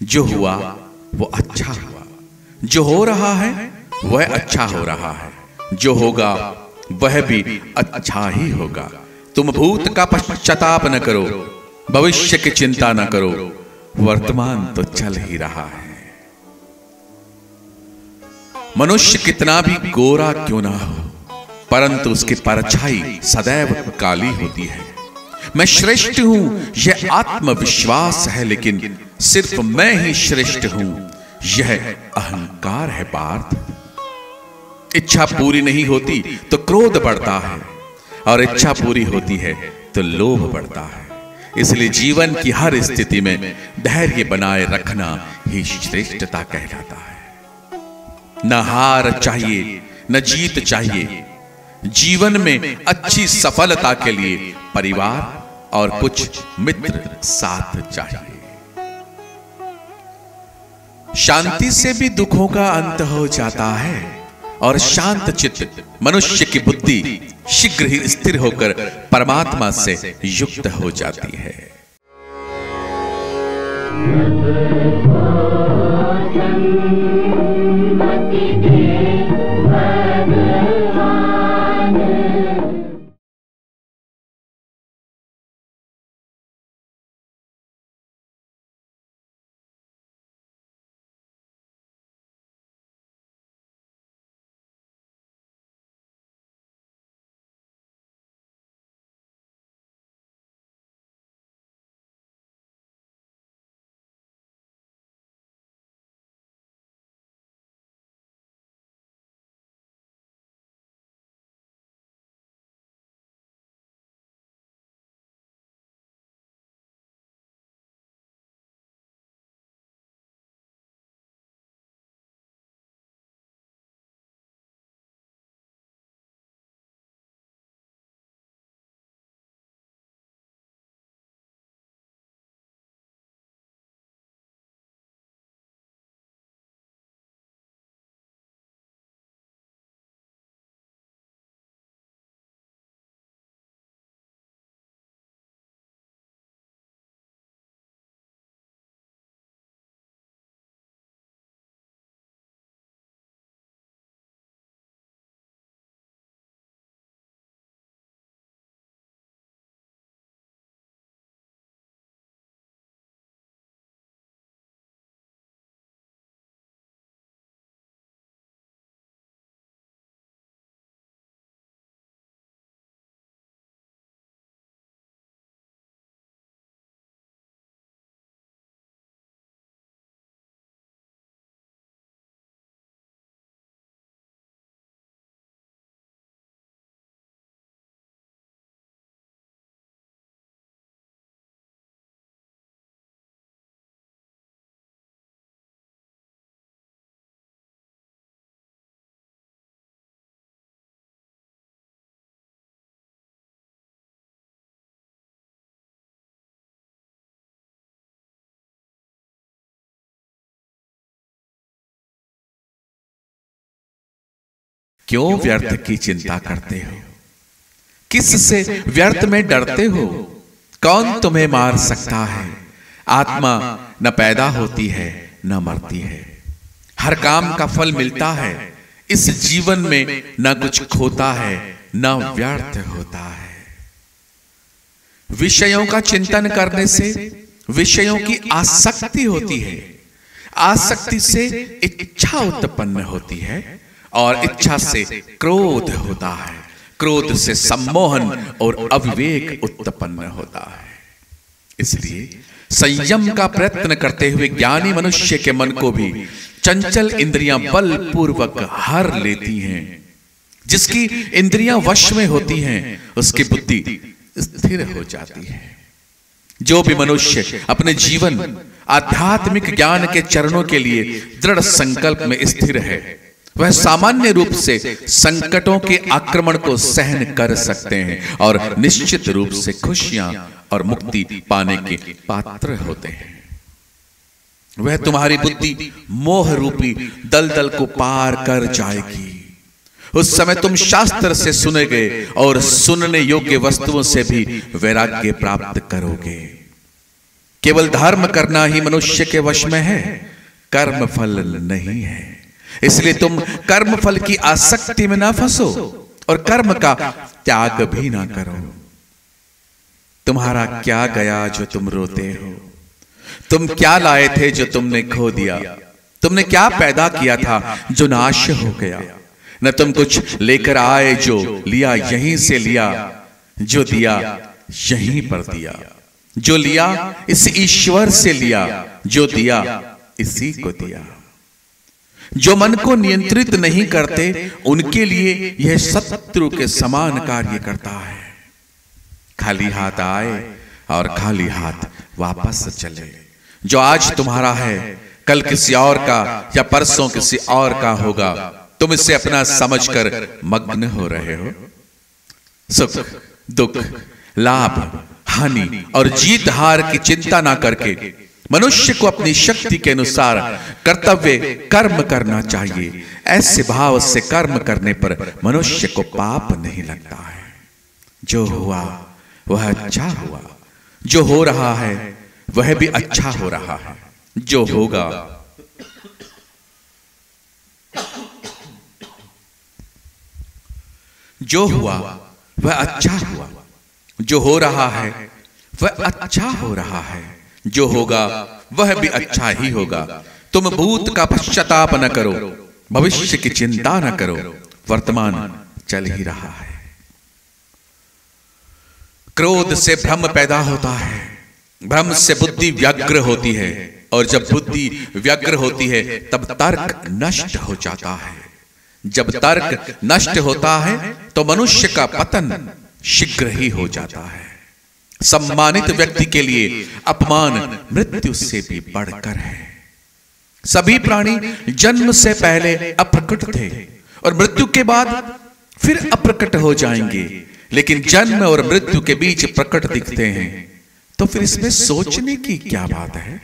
जो हुआ वो अच्छा हुआ, जो हो रहा है वह अच्छा हो रहा है, जो होगा वह भी अच्छा ही होगा। तुम भूत का पश्चाताप न करो, भविष्य की चिंता न करो, वर्तमान तो चल ही रहा है। मनुष्य कितना भी गोरा क्यों ना हो, परंतु उसकी परछाई सदैव काली होती है। मैं श्रेष्ठ हूं यह आत्मविश्वास है, लेकिन सिर्फ मैं ही श्रेष्ठ हूं यह अहंकार है पार्थ। इच्छा पूरी नहीं होती तो क्रोध बढ़ता है, और इच्छा पूरी होती है तो लोभ बढ़ता है। इसलिए जीवन की हर स्थिति में धैर्य बनाए रखना ही श्रेष्ठता कहलाता है। न हार चाहिए न जीत चाहिए। जीवन में अच्छी सफलता के लिए परिवार और कुछ मित्र साथ चाहिए। शांति से भी दुखों का अंत हो जाता है, और शांत चित्त मनुष्य की बुद्धि शीघ्र ही स्थिर होकर परमात्मा से युक्त हो जाती है। क्यों व्यर्थ की चिंता करते हो? किससे व्यर्थ में डरते हो? कौन तुम्हें मार सकता है? आत्मा न पैदा होती है न मरती है, हर काम का फल मिलता है। इस जीवन में न कुछ खोता है न व्यर्थ होता है। विषयों का चिंतन करने से विषयों की आसक्ति होती है, आसक्ति से इच्छा उत्पन्न होती है, और इच्छा से क्रोध होता है, क्रोध से सम्मोहन और अविवेक उत्पन्न होता है। इसलिए संयम का प्रयत्न करते हुए ज्ञानी मनुष्य के मन को भी चंचल इंद्रियां बलपूर्वक हर लेती हैं। जिसकी इंद्रियां वश में होती हैं उसकी बुद्धि स्थिर हो जाती है। जो भी मनुष्य अपने जीवन आध्यात्मिक ज्ञान के चरणों के लिए दृढ़ संकल्प में स्थिर है, वह सामान्य रूप से संकटों के आक्रमण को सहन कर सकते हैं और निश्चित रूप से खुशियां और मुक्ति पाने के पात्र होते हैं। वह तुम्हारी बुद्धि मोह रूपी दलदल को पार कर जाएगी उस समय तुम शास्त्र से सुने गए और सुनने योग्य वस्तुओं से भी वैराग्य प्राप्त करोगे। केवल धर्म करना ही मनुष्य के वश में है, कर्म फल नहीं है। इसलिए तुम कर्म फल की आसक्ति में ना फंसो और कर्म का त्याग भी ना करो। तुम्हारा क्या गया जो तुम रोते हो? तुम क्या लाए थे जो तुमने खो दिया? तुमने क्या पैदा किया था जो नाश हो गया? न तुम कुछ लेकर आए जो लिया यहीं से लिया, जो दिया यहीं पर दिया। जो लिया इस ईश्वर से लिया, जो दिया इसी को दिया। जो मन को नियंत्रित नहीं करते उनके लिए यह शत्रु के समान कार्य करता है। खाली हाथ आए और खाली हाथ वापस चले। जो आज तुम्हारा है कल किसी और का या परसों किसी और का होगा। तुम इसे अपना समझकर मग्न हो रहे हो। सुख दुख लाभ हानि और जीत हार की चिंता ना करके मनुष्य को अपनी शक्ति के अनुसार कर्तव्य कर्म करना चाहिए। ऐसे भाव से कर्म करने पर मनुष्य को पाप नहीं लगता है। जो हुआ वह अच्छा हुआ, जो हो रहा है वह भी अच्छा हो रहा है, जो होगा जो हुआ वह अच्छा हुआ, जो हो रहा है वह अच्छा हो रहा है, जो होगा वह भी अच्छा ही होगा। तुम भूत का पश्चाताप न करो, भविष्य की चिंता न करो, वर्तमान चल ही रहा है। क्रोध से भ्रम पैदा होता है, भ्रम से बुद्धि व्यग्र होती है और जब बुद्धि व्यग्र होती है तब तर्क नष्ट हो जाता है। जब तर्क नष्ट होता है तो मनुष्य का पतन शीघ्र ही हो जाता है। सम्मानित व्यक्ति के लिए अपमान मृत्यु से भी बढ़कर है। सभी प्राणी जन्म से पहले अप्रकट थे और मृत्यु के बाद फिर अप्रकट हो जाएंगे, लेकिन जन्म और मृत्यु के बीच प्रकट दिखते हैं। तो फिर इसमें सोचने की क्या बात है?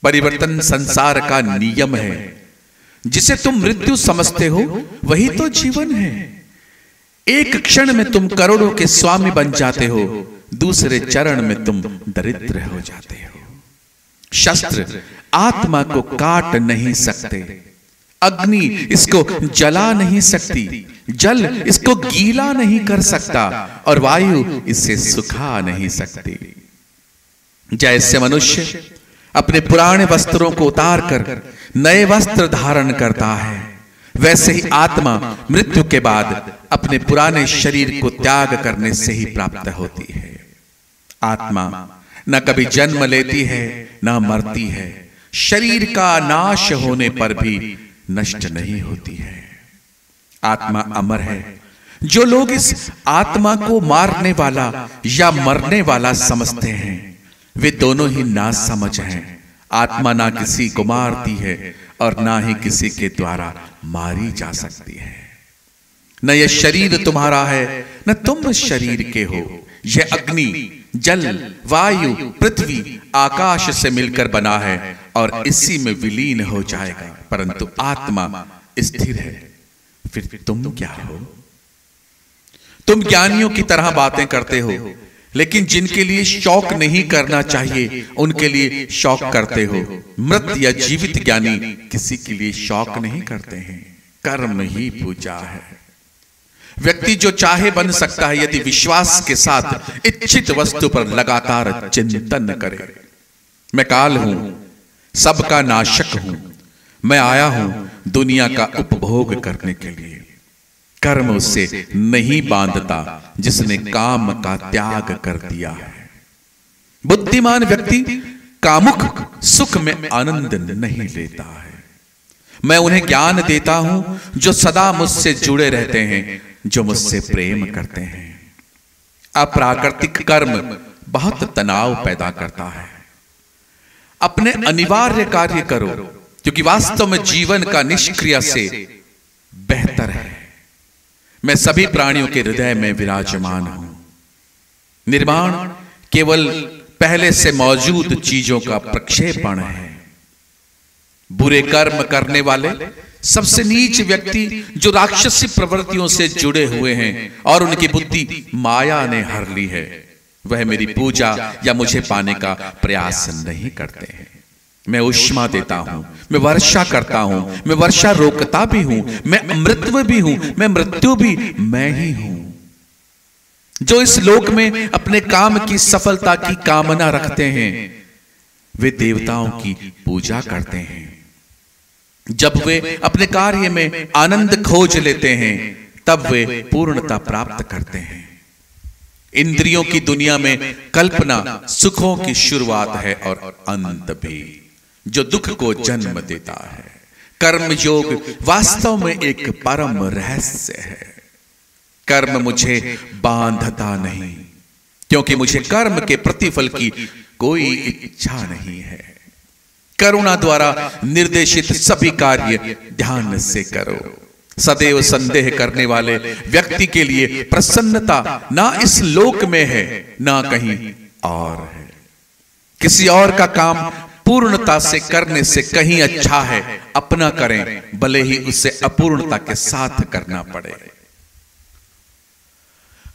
परिवर्तन संसार का नियम है। जिसे तुम मृत्यु समझते हो वही तो जीवन है। एक क्षण में तुम करोड़ों के स्वामी बन जाते हो, दूसरे चरण में तुम दरिद्र हो जाते हो। शस्त्र आत्मा को काट नहीं सकते, अग्नि इसको जला नहीं सकती, जल इसको गीला नहीं कर सकता और वायु इसे सुखा नहीं सकती। जैसे मनुष्य अपने पुराने वस्त्रों को उतार कर नए वस्त्र धारण करता है, वैसे ही आत्मा मृत्यु के बाद अपने पुराने शरीर को त्याग करने से ही प्राप्त होती है। आत्मा न कभी जन्म लेती है न मरती है, शरीर का नाश होने पर भी नष्ट नहीं होती है। आत्मा अमर है। जो लोग इस आत्मा को मारने वाला या मरने वाला समझते हैं वे दोनों ही नासमझ हैं। आत्मा ना किसी को मारती है और ना ही किसी के द्वारा मारी जा सकती है। न यह शरीर तुम्हारा है न तुम शरीर के हो। यह अग्नि जल वायु पृथ्वी आकाश से मिलकर बना है और इसी में विलीन हो जाएगा, परंतु आत्मा स्थिर है। फिर तुम क्या हो? तुम ज्ञानियों की तरह बातें करते हो, लेकिन जिनके लिए शौक नहीं करना चाहिए उनके लिए शौक करते हो। मृत या जीवित ज्ञानी किसी के लिए शौक नहीं करते हैं। कर्म ही पूजा है। व्यक्ति जो चाहे बन सकता है यदि विश्वास के साथ इच्छित वस्तु पर लगातार चिंतन करे। मैं काल हूं, सबका नाशक हूं, मैं आया हूं दुनिया का उपभोग करने के लिए। कर्म उसे नहीं बांधता जिसने काम का त्याग कर दिया है। बुद्धिमान व्यक्ति कामुक सुख में आनंद नहीं लेता है। मैं उन्हें ज्ञान देता हूं जो सदा मुझसे जुड़े रहते हैं, जो मुझसे प्रेम करते हैं। अप्राकृतिक कर्म बहुत तनाव पैदा करता है। अपने अनिवार्य कार्य करो, क्योंकि वास्तव में जीवन का निष्क्रिय से बेहतर है। मैं सभी प्राणियों के हृदय में विराजमान हूं। निर्माण केवल पहले से मौजूद चीजों का प्रक्षेपण है। बुरे कर्म करने वाले सबसे नीच व्यक्ति जो राक्षसी प्रवृत्तियों से जुड़े हुए हैं और उनकी बुद्धि माया ने हर ली है, वह मेरी पूजा या मुझे पाने का प्रयास नहीं करते हैं। मैं ऊष्मा देता हूं, मैं वर्षा करता हूं, मैं वर्षा रोकता भी हूं, मैं अमृतत्व भी हूं, मैं मृत्यु भी मैं ही हूं। जो इस लोक में अपने काम की सफलता की कामना रखते हैं वे देवताओं की पूजा करते हैं। जब वे अपने कार्य में आनंद खोज लेते हैं तब वे पूर्णता प्राप्त करते हैं। इंद्रियों की दुनिया में कल्पना सुखों की शुरुआत है और अंत भी, जो दुख को जन्म देता है। कर्म योग वास्तव में एक परम रहस्य है। कर्म मुझे बांधता नहीं, क्योंकि मुझे कर्म के प्रतिफल की कोई इच्छा नहीं है। करुणा द्वारा निर्देशित सभी कार्य ध्यान से करो। सदैव संदेह करने वाले व्यक्ति के लिए प्रसन्नता ना इस लोक में है ना कहीं और है। किसी और का काम पूर्णता से करने से कहीं अच्छा है अपना करें, भले ही उसे अपूर्णता के साथ करना पड़े।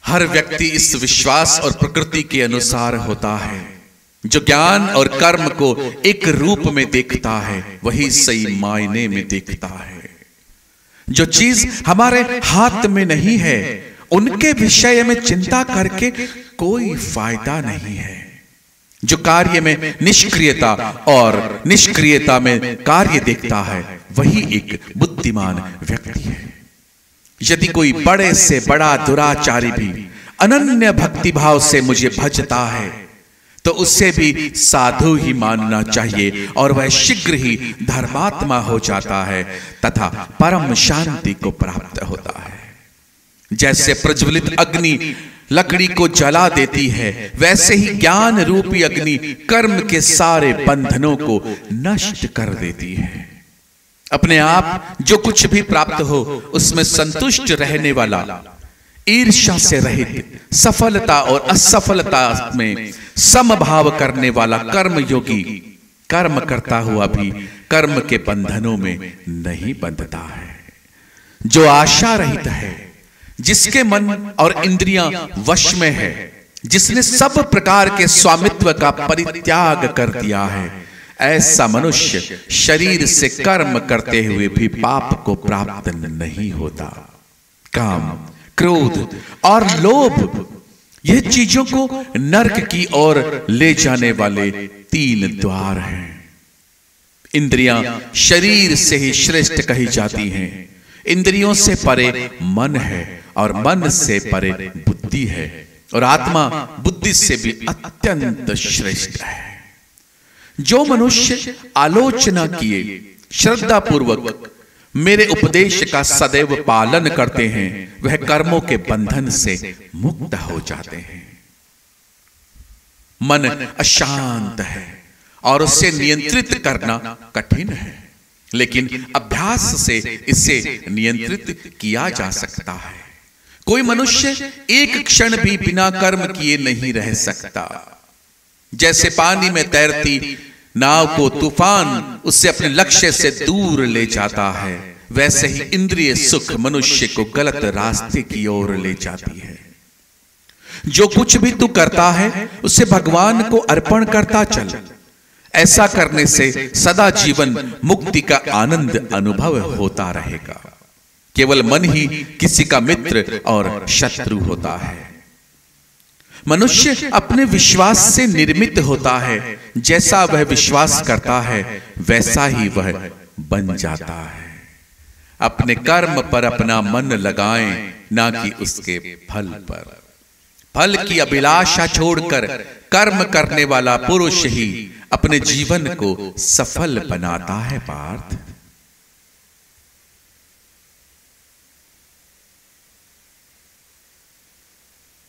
हर व्यक्ति इस विश्वास और प्रकृति के अनुसार होता है। जो ज्ञान और कर्म को एक रूप में देखता है वही सही मायने में देखता है। जो चीज हमारे हाथ में नहीं है उनके विषय में चिंता करके कोई फायदा नहीं है। जो कार्य में निष्क्रियता और निष्क्रियता में कार्य देखता है वही एक बुद्धिमान व्यक्ति है। यदि कोई बड़े से बड़ा दुराचारी भी अनन्य भक्ति भाव से मुझे भजता है तो उसे भी साधु ही मानना चाहिए और वह शीघ्र ही धर्मात्मा हो जाता है तथा परम शांति को प्राप्त होता है। जैसे प्रज्वलित अग्नि लकड़ी को जला देती है, वैसे ही ज्ञान रूपी अग्नि कर्म के सारे बंधनों को नष्ट कर देती है। अपने आप जो कुछ भी प्राप्त हो उसमें संतुष्ट रहने वाला, ईर्ष्या से रहित, सफलता और असफलता में समभाव करने वाला कर्म योगी कर्म करता हुआ भी कर्म के बंधनों में नहीं बंधता है। जो आशा रहित है, जिसके मन और इंद्रियां वश में है, जिसने सब प्रकार के स्वामित्व का परित्याग कर दिया है, ऐसा मनुष्य शरीर से कर्म करते हुए भी पाप को प्राप्त नहीं होता। काम, क्रोध और लोभ यह चीजों को नरक की ओर ले जाने वाले 3 द्वार हैं। इंद्रियां शरीर से ही श्रेष्ठ कही जाती हैं। इंद्रियों से परे मन है और मन से परे बुद्धि है और आत्मा बुद्धि से भी अत्यंत श्रेष्ठ है। जो मनुष्य आलोचना किए श्रद्धा पूर्वक मेरे उपदेश का सदैव पालन करते हैं वह कर्मों के बंधन से मुक्त हो जाते हैं। मन अशांत है और उसे नियंत्रित करना कठिन है, लेकिन अभ्यास से इसे नियंत्रित किया जा सकता है। कोई मनुष्य एक क्षण भी बिना कर्म किए नहीं रह सकता। जैसे पानी में तैरती नाव को तूफान उससे अपने लक्ष्य से दूर ले जाता है, वैसे ही इंद्रिय सुख मनुष्य को गलत रास्ते की ओर ले जाती है। जो कुछ भी तू करता है उसे भगवान को अर्पण करता चल। ऐसा करने से सदा जीवन मुक्ति का आनंद अनुभव होता रहेगा। केवल मन ही किसी का मित्र और शत्रु होता है। मनुष्य अपने विश्वास से निर्मित होता है। जैसा वह विश्वास करता है वैसा ही वह बन जाता है। अपने कर्म पर अपना मन लगाएं, ना कि उसके फल पर। फल की अभिलाषा छोड़कर कर्म करने वाला पुरुष ही अपने जीवन को सफल बनाता है पार्थ।